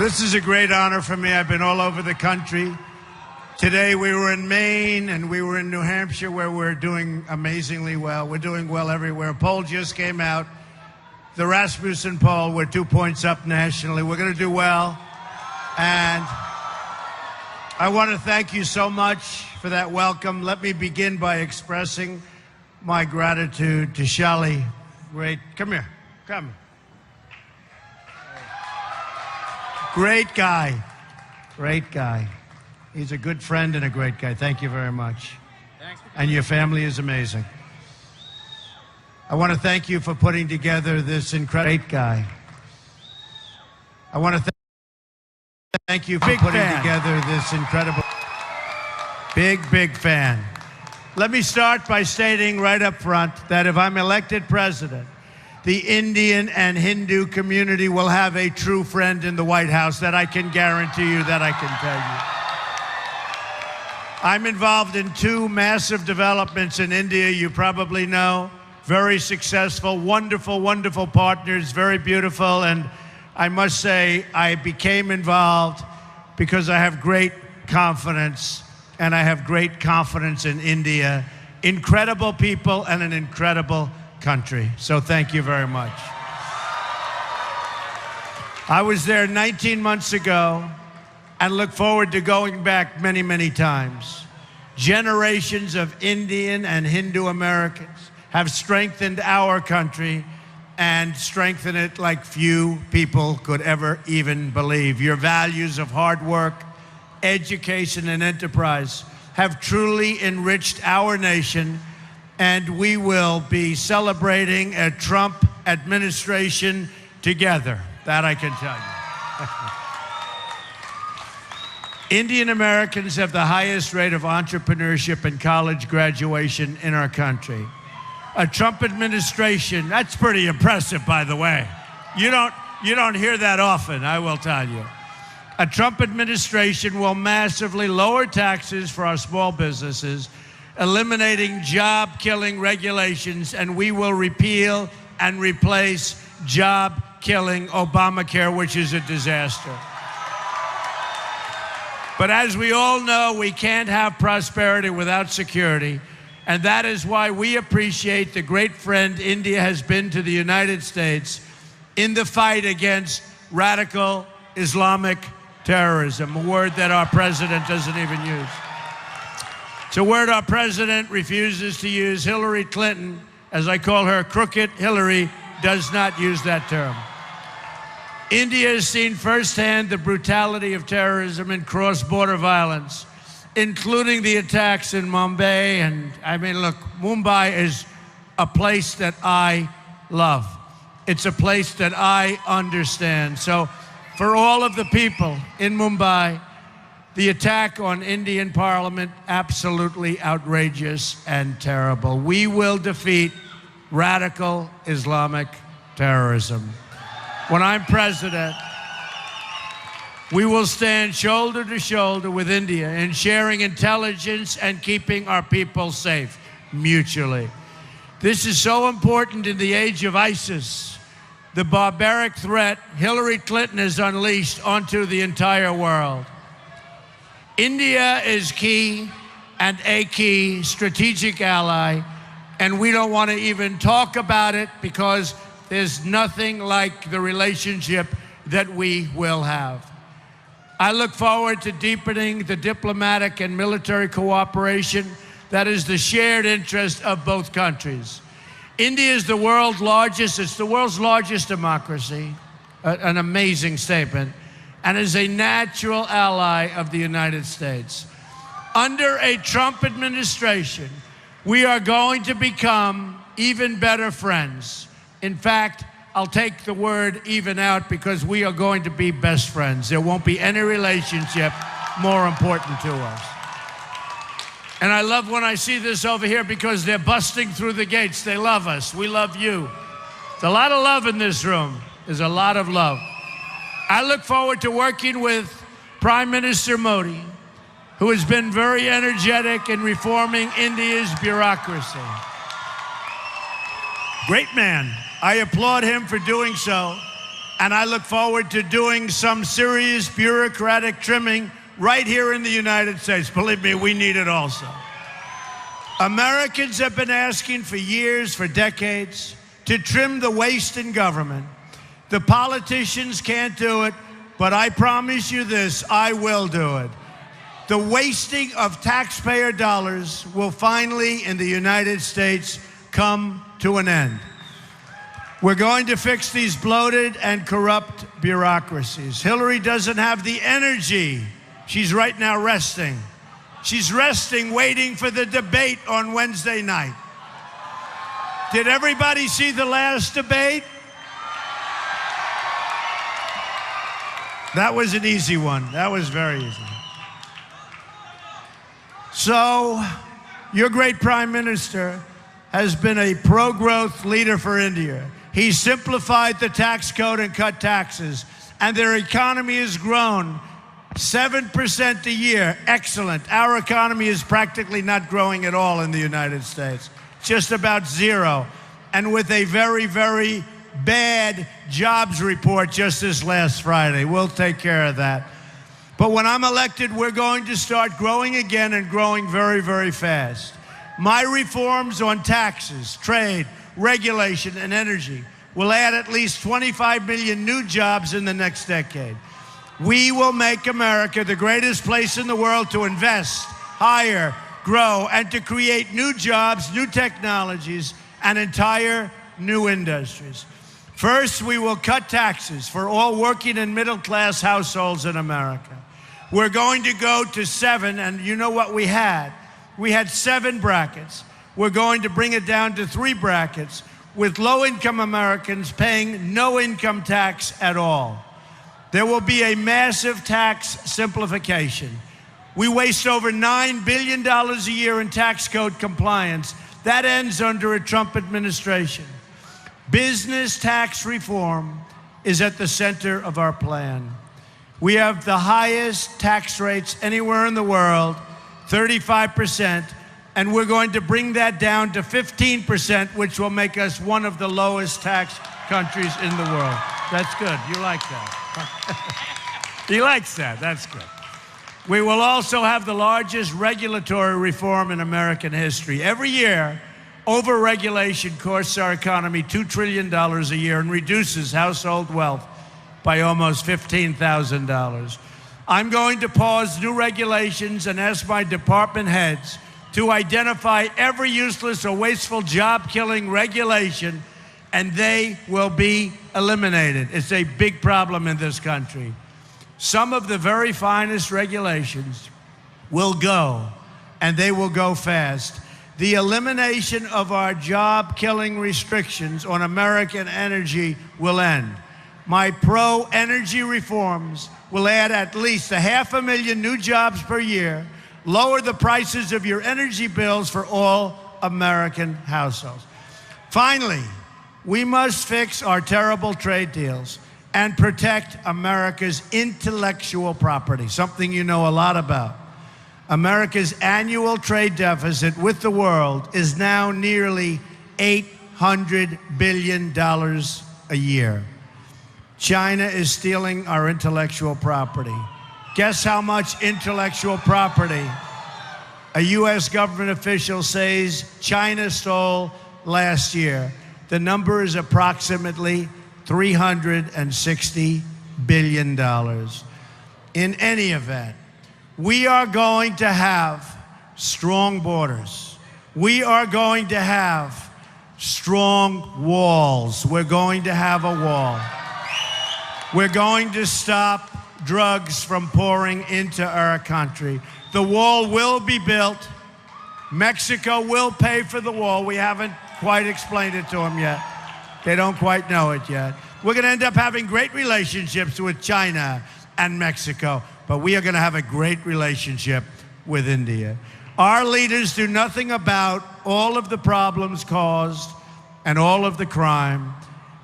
This is a great honor for me. I've been all over the country. Today we were in Maine and we were in New Hampshire, where we're doing amazingly well. We're doing well everywhere. A poll just came out. The Rasmussen poll, we're 2 points up nationally. We're going to do well. And I want to thank you so much for that welcome. Let me begin by expressing my gratitude to Shali. Great. Come here. Come. Great guy. Great guy. He's a good friend and a great guy. Thank you very much. Thanks. And your family is amazing. I want to thank you for putting together this incredible great guy. I want to thank you for putting together this incredible big fan. Let me start by stating right up front that if I'm elected president, the Indian and Hindu community will have a true friend in the White House. That I can guarantee you, that I can tell you. I'm involved in two massive developments in India, you probably know. Very successful, wonderful partners, very beautiful. And I must say, I became involved because I have great confidence, and I have great confidence in India. Incredible people and an incredible country. So thank you very much. I was there 19 months ago and look forward to going back many times. Generations of Indian and Hindu Americans have strengthened our country and strengthened it like few people could ever even believe. Your values of hard work, education, and enterprise have truly enriched our nation, and we will be celebrating a Trump administration together. That I can tell you. Indian Americans have the highest rate of entrepreneurship and college graduation in our country. A Trump administration, that's pretty impressive, by the way. You don't hear that often, I will tell you. A Trump administration will massively lower taxes for our small businesses, eliminating job-killing regulations, and we will repeal and replace job-killing Obamacare, which is a disaster. But as we all know, we can't have prosperity without security, and that is why we appreciate the great friend India has been to the United States in the fight against radical Islamic terrorism, a word that our president doesn't even use. It's a word our president refuses to use. Hillary Clinton, as I call her, Crooked Hillary, does not use that term. India has seen firsthand the brutality of terrorism and cross-border violence, including the attacks in Mumbai. And I mean, look, Mumbai is a place that I love. It's a place that I understand. So for all of the people in Mumbai, the attack on Indian Parliament, absolutely outrageous and terrible. We will defeat radical Islamic terrorism. When I'm president, we will stand shoulder to shoulder with India in sharing intelligence and keeping our people safe mutually. This is so important in the age of ISIS, the barbaric threat Hillary Clinton has unleashed onto the entire world. India is key and a key strategic ally, and we don't want to even talk about it because there's nothing like the relationship that we will have. I look forward to deepening the diplomatic and military cooperation that is the shared interest of both countries. India is the world's largest democracy, an amazing statement, and is a natural ally of the United States. Under a Trump administration, we are going to become even better friends. In fact, I'll take the word even out because we are going to be best friends. There won't be any relationship more important to us. And I love when I see this over here because they're busting through the gates. They love us. We love you. There's a lot of love in this room. There's a lot of love. I look forward to working with Prime Minister Modi, who has been very energetic in reforming India's bureaucracy. Great man. I applaud him for doing so. And I look forward to doing some serious bureaucratic trimming right here in the United States. Believe me, we need it also. Americans have been asking for years, for decades, to trim the waste in government. The politicians can't do it, but I promise you this, I will do it. The wasting of taxpayer dollars will finally, in the United States, come to an end. We're going to fix these bloated and corrupt bureaucracies. Hillary doesn't have the energy. She's right now resting. She's resting, waiting for the debate on Wednesday night. Did everybody see the last debate? That was an easy one. That was very easy. So, your great Prime Minister has been a pro-growth leader for India. He simplified the tax code and cut taxes, and their economy has grown 7% a year. Excellent. Our economy is practically not growing at all in the United States, just about zero. And with a very, very bad jobs report just this last Friday. We'll take care of that. But when I'm elected, we're going to start growing again and growing very, very fast. My reforms on taxes, trade, regulation, and energy will add at least 25 million new jobs in the next decade. We will make America the greatest place in the world to invest, hire, grow, and to create new jobs, new technologies, and entire new industries. First, we will cut taxes for all working and middle-class households in America. We're going to go to 7, and you know what we had? We had 7 brackets. We're going to bring it down to 3 brackets, with low-income Americans paying no income tax at all. There will be a massive tax simplification. We waste over $9 billion a year in tax code compliance. That ends under a Trump administration. Business tax reform is at the center of our plan. We have the highest tax rates anywhere in the world, 35%, and we're going to bring that down to 15%, which will make us one of the lowest tax countries in the world. That's good. You like that. He likes that. That's good. We will also have the largest regulatory reform in American history. Every year, over-regulation costs our economy $2 trillion a year and reduces household wealth by almost $15,000. I'm going to pause new regulations and ask my department heads to identify every useless or wasteful job-killing regulation, and they will be eliminated. It's a big problem in this country. Some of the very finest regulations will go, and they will go fast. The elimination of our job-killing restrictions on American energy will end. My pro-energy reforms will add at least 500,000 new jobs per year, lower the prices of your energy bills for all American households. Finally, we must fix our terrible trade deals and protect America's intellectual property, something you know a lot about. America's annual trade deficit with the world is now nearly $800 billion a year. China is stealing our intellectual property. Guess how much intellectual property a U.S. government official says China stole last year? The number is approximately $360 billion. In any event, we are going to have strong borders. We are going to have strong walls. We're going to have a wall. We're going to stop drugs from pouring into our country. The wall will be built. Mexico will pay for the wall. We haven't quite explained it to them yet. They don't quite know it yet. We're going to end up having great relationships with China and Mexico, but we are going to have a great relationship with India. Our leaders do nothing about all of the problems caused and all of the crime.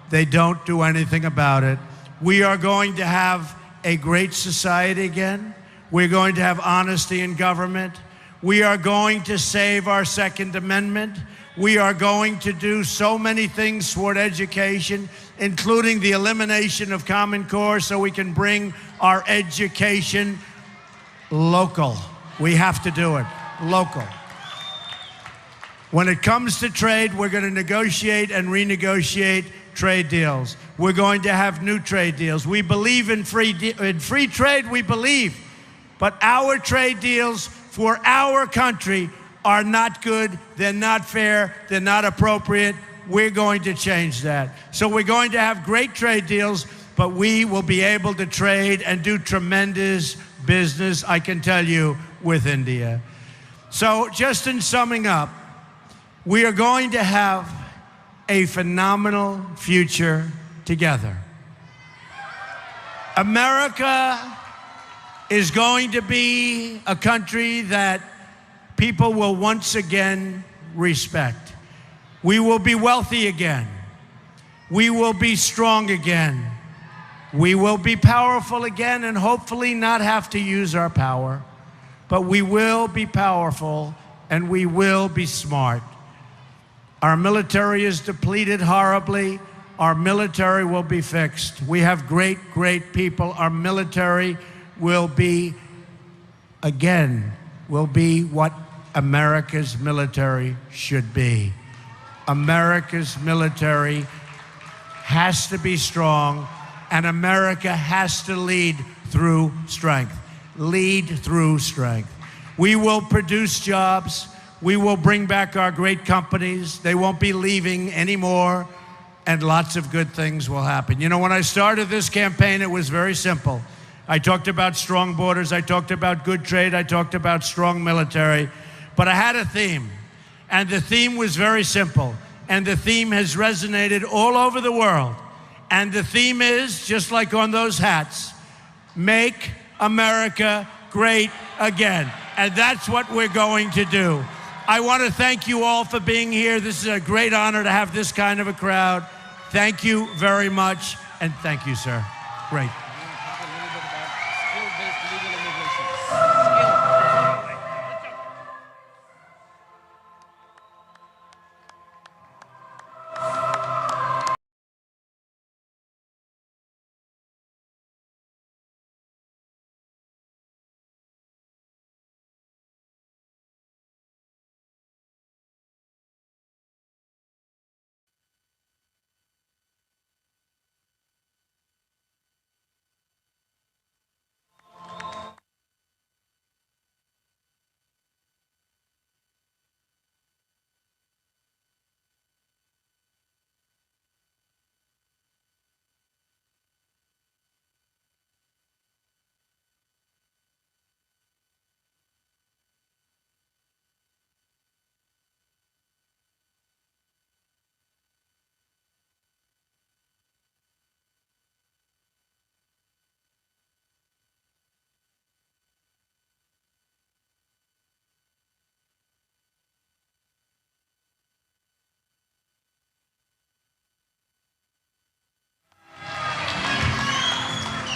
They don't do anything about it. We are going to have a great society again. We're going to have honesty in government. We are going to save our Second Amendment. We are going to do so many things toward education, including the elimination of Common Core so we can bring our education local. We have to do it local. When it comes to trade, we're going to negotiate and renegotiate trade deals. We're going to have new trade deals. We believe in free trade, we believe. But our trade deals for our country are not good, they're not fair, they're not appropriate. We're going to change that. So we're going to have great trade deals, but we will be able to trade and do tremendous business, I can tell you, with India. So just in summing up, we are going to have a phenomenal future together. America is going to be a country that people will once again respect. We will be wealthy again. We will be strong again. We will be powerful again and hopefully not have to use our power. But we will be powerful and we will be smart. Our military is depleted horribly. Our military will be fixed. We have great, great people. Our military will be, again, will be what America's military should be. America's military has to be strong, and America has to lead through strength. Lead through strength. We will produce jobs. We will bring back our great companies. They won't be leaving anymore, and lots of good things will happen. You know, when I started this campaign, it was very simple. I talked about strong borders. I talked about good trade. I talked about strong military. But I had a theme, and the theme was very simple, and the theme has resonated all over the world. And the theme is, just like on those hats, make America great again. And that's what we're going to do. I want to thank you all for being here. This is a great honor to have this kind of a crowd. Thank you very much, and thank you, sir. Great.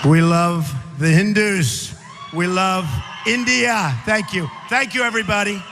We love the Hindus. We love India. Thank you. Thank you, everybody.